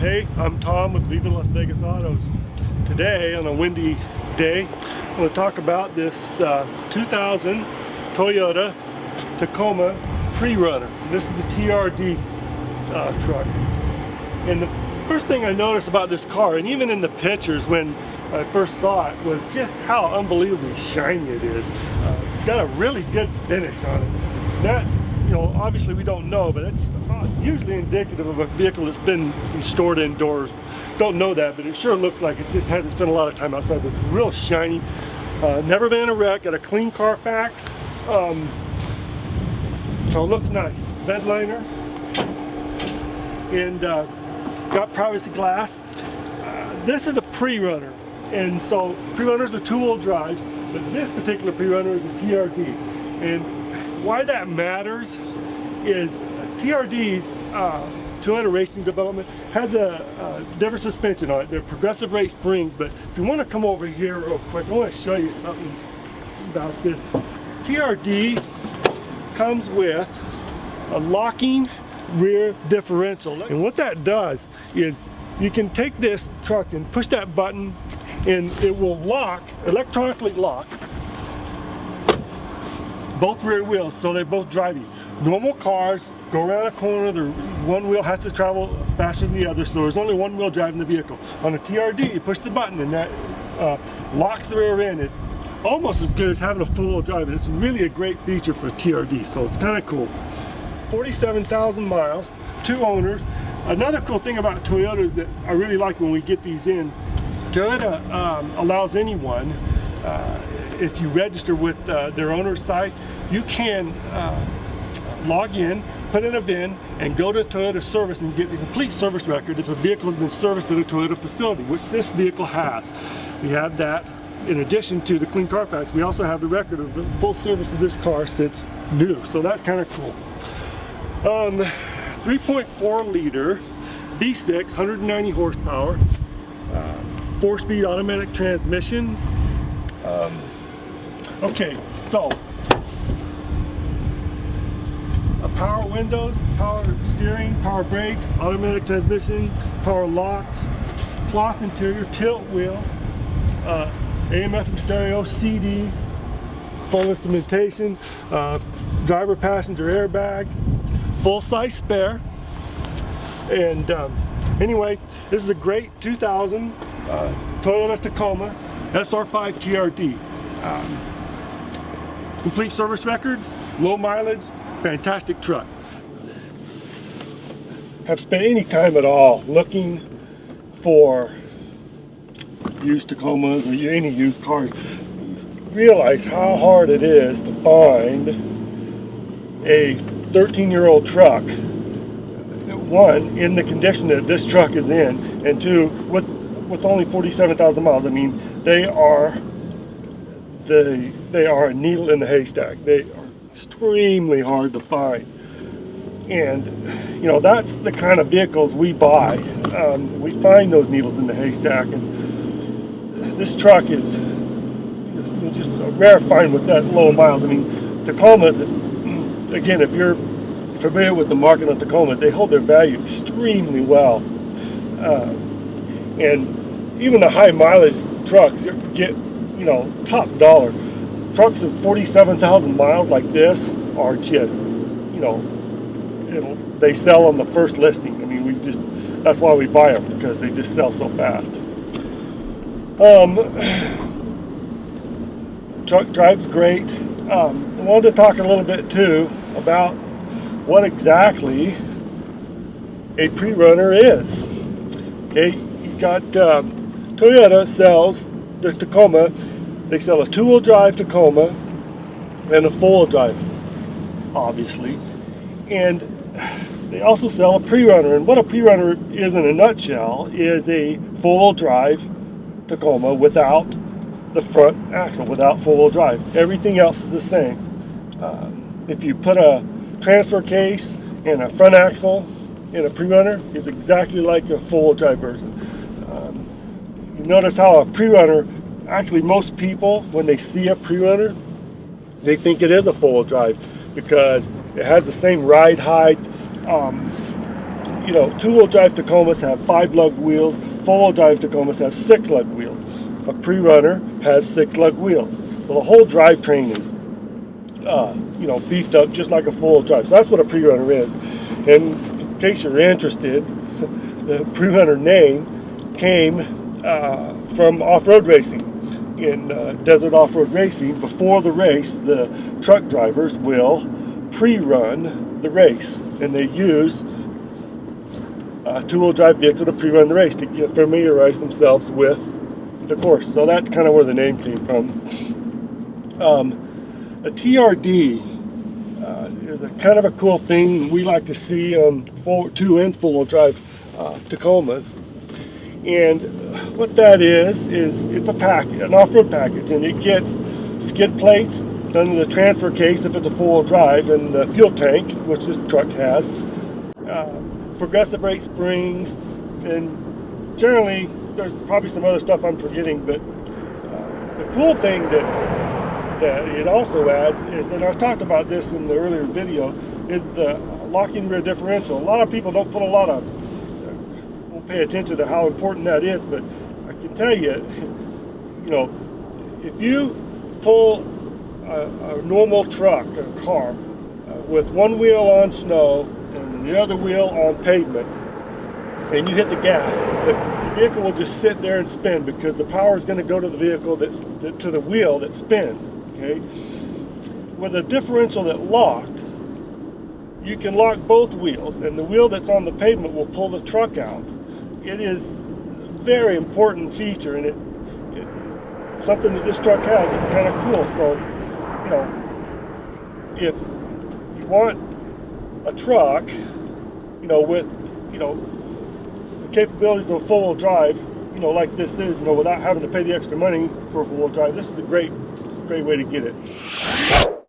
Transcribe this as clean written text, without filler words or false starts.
Hey, I'm Tom with Viva Las Vegas Autos. Today, on a windy day, I'm going to talk about this 2000 Toyota Tacoma PreRunner. This is the TRD truck. And the first thing I noticed about this car, and even in the pictures when I first saw it, was just how unbelievably shiny it is. It's got a really good finish on it. That, you know, obviously we don't know, but it's usually indicative of a vehicle that's been stored indoors. Don't know that, but it sure looks like it just hasn't spent a lot of time outside. It's real shiny. Never been in a wreck. Got a clean Carfax. So it looks nice. Bed liner. And got privacy glass. This is a PreRunner. And so PreRunners are two-wheel drives, but this particular PreRunner is a TRD. And why that matters is TRD's Toyota Racing Development has a different suspension on it. They're progressive rate springs, but if you want to come over here real quick, I want to show you something about this. TRD comes with a locking rear differential. And what that does is you can take this truck and push that button and it will lock, electronically lock, both rear wheels, so they both drive you. Normal cars go around a corner, the one wheel has to travel faster than the other, so there's only one wheel driving the vehicle. On a TRD, you push the button and that locks the rear end. It's almost as good as having a full-wheel drive. It's really a great feature for a TRD, so it's kind of cool. 47,000 miles, 2 owners. Another cool thing about Toyota is that I really like when we get these in, Toyota allows anyone, if you register with their owner's site, you can log in, put in a VIN, and go to Toyota service and get the complete service record if a vehicle has been serviced at a Toyota facility, which this vehicle has. We have that. In addition to the clean Carfax, we also have the record of the full service of this car since new, so that's kind of cool. 3.4 liter V6, 190 horsepower, 4-speed automatic transmission. Okay, so power windows, power steering, power brakes, automatic transmission, power locks, cloth interior, tilt wheel, AM FM stereo, CD, full instrumentation, driver passenger airbags, full-size spare. And anyway, this is a great 2000 Toyota Tacoma SR5 TRD. Complete service records, low mileage, fantastic truck. Have spent any time at all looking for used Tacomas or any used cars, realize how hard it is to find a 13-year-old truck, one, in the condition that this truck is in, and two, with only 47,000 miles. I mean, they are a needle in the haystack. They are extremely hard to find, and you know, that's the kind of vehicles we buy. We find those needles in the haystack, and this truck is just a rare find with that low miles. I mean, Tacomas, again, if you're familiar with the market on Tacoma, they hold their value extremely well, and even the high mileage trucks get, you know, top dollar. Trucks of 47,000 miles like this are just, you know, they sell on the first listing. I mean, that's why we buy them, because they just sell so fast. Truck drives great. I wanted to talk a little bit too about what exactly a PreRunner is. Okay, you got Toyota sells the Tacoma. They sell a 2-wheel drive Tacoma and a 4-wheel drive, obviously. And they also sell a PreRunner. And what a PreRunner is in a nutshell is a 4-wheel drive Tacoma without the front axle, without 4-wheel drive. Everything else is the same. If you put a transfer case and a front axle in a PreRunner, it's exactly like a 4-wheel drive version. You notice how a PreRunner, actually most people, when they see a PreRunner, they think it is a 4-wheel drive because it has the same ride height. you know, two-wheel drive Tacomas have 5-lug wheels, four-wheel drive Tacomas have 6-lug wheels. A PreRunner has 6-lug wheels. So the whole drivetrain is, you know, beefed up just like a four-wheel drive. So that's what a PreRunner is. And in case you're interested, the PreRunner name came from off-road racing. In desert off-road racing, before the race, the truck drivers will pre-run the race, and they use a two-wheel drive vehicle to pre-run the race to familiarize themselves with the course. So that's kind of where the name came from. A TRD is a kind of a cool thing we like to see on two and four-wheel drive Tacomas. And what that is it's a package, an off-road package, and it gets skid plates under the transfer case if it's a four-wheel drive, and the fuel tank, which this truck has, progressive rate springs, and generally there's probably some other stuff I'm forgetting, but the cool thing that it also adds is that I talked about this in the earlier video, is the locking rear differential. A lot of people don't pay attention to how important that is, but I can tell you, you know, if you pull a normal truck, a car, with one wheel on snow and the other wheel on pavement, and you hit the gas, the vehicle will just sit there and spin, because the power is going to go to the vehicle to the wheel that spins. Okay, with a differential that locks, you can lock both wheels, and the wheel that's on the pavement will pull the truck out. It is a very important feature, and it's something that this truck has. It's kind of cool. So, you know, if you want a truck, you know, with, you know, the capabilities of a four-wheel drive, you know, like this is, you know, without having to pay the extra money for a four-wheel drive, this is a great way to get it.